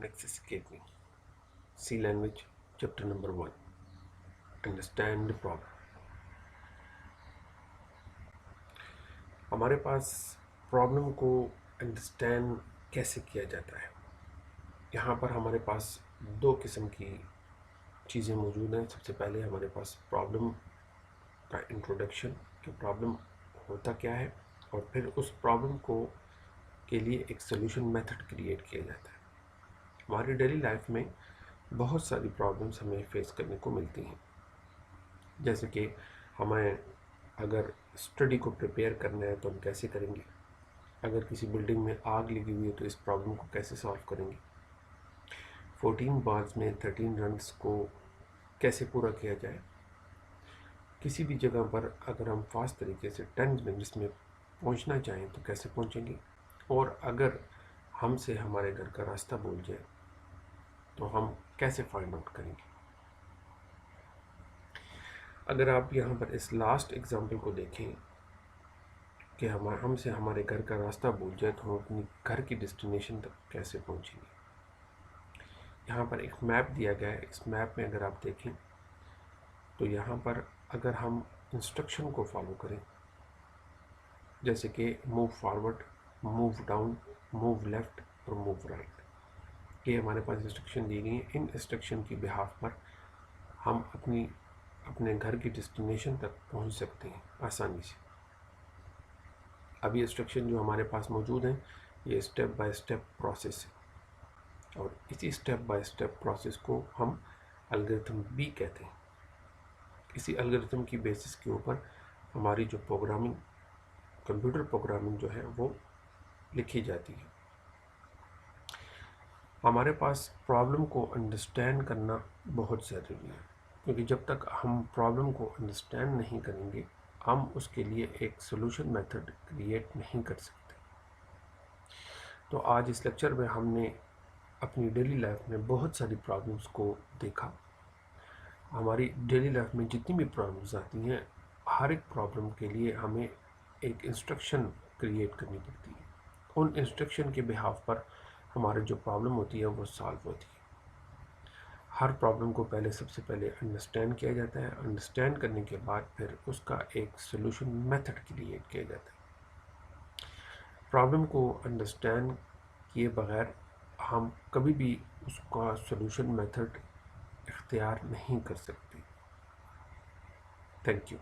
Nexus Academy, C Language, Chapter Number 1, Understand the Problem. हमारे पास problem को understand कैसे किया जाता है। यहाँ पर हमारे पास दो किस्म की चीज़ें मौजूद हैं। सबसे पहले हमारे पास प्रॉब्लम का इंट्रोडक्शन कि प्रॉब्लम होता क्या है, और फिर उस प्रॉब्लम को के लिए एक सोल्यूशन मेथड क्रिएट किया जाता है। हमारी डेली लाइफ में बहुत सारी प्रॉब्लम्स हमें फेस करने को मिलती हैं। जैसे कि हमें अगर स्टडी को प्रिपेयर करना है तो हम कैसे करेंगे, अगर किसी बिल्डिंग में आग लगी हुई है तो इस प्रॉब्लम को कैसे सॉल्व करेंगे, 14 बार्स में 13 रन्स को कैसे पूरा किया जाए, किसी भी जगह पर अगर हम फास्ट तरीके से 10 मिनट्स में पहुंचना चाहें तो कैसे पहुंचेंगे, और अगर हमसे हमारे घर का रास्ता भूल जाए तो हम कैसे फाइंड आउट करेंगे। अगर आप यहाँ पर इस लास्ट एग्जांपल को देखें कि हमसे हमारे घर का रास्ता भूल जाए तो हम अपनी घर की डेस्टिनेशन तक कैसे पहुँचेंगे। यहाँ पर एक मैप दिया गया है। इस मैप में अगर आप देखें तो यहाँ पर अगर हम इंस्ट्रक्शन को फॉलो करें, जैसे कि move forward, move down, move left और मूव राइट, ये हमारे पास इंस्ट्रक्शन दी गई हैं। इन इंस्ट्रक्शन की बिहाफ पर हम अपने घर की डेस्टिनेशन तक पहुंच सकते हैं आसानी से। अभी इंस्ट्रक्शन जो हमारे पास मौजूद हैं ये स्टेप बाय स्टेप प्रोसेस है, और इसी स्टेप बाय स्टेप प्रोसेस को हम एल्गोरिथम भी कहते हैं। इसी एल्गोरिथम की बेसिस के ऊपर हमारी जो प्रोग्रामिंग, कंप्यूटर प्रोग्रामिंग जो है वो लिखी जाती है। हमारे पास प्रॉब्लम को अंडरस्टैंड करना बहुत ज़रूरी है, क्योंकि जब तक हम प्रॉब्लम को अंडरस्टैंड नहीं करेंगे हम उसके लिए एक सोल्यूशन मेथड क्रिएट नहीं कर सकते। तो आज इस लेक्चर में हमने अपनी डेली लाइफ में बहुत सारी प्रॉब्लम्स को देखा। हमारी डेली लाइफ में जितनी भी प्रॉब्लम्स आती हैं, हर एक प्रॉब्लम के लिए हमें एक इंस्ट्रक्शन क्रिएट करनी पड़ती है। उन इंस्ट्रक्शन के बिहाफ पर हमारी जो प्रॉब्लम होती है वो सॉल्व होती है। हर प्रॉब्लम को सबसे पहले अंडरस्टैंड किया जाता है। अंडरस्टैंड करने के बाद फिर उसका एक सोल्यूशन मेथड क्रिएट किया जाता है। प्रॉब्लम को अंडरस्टैंड किए बगैर हम कभी भी उसका सोल्यूशन मेथड इख्तियार नहीं कर सकते। Thank you.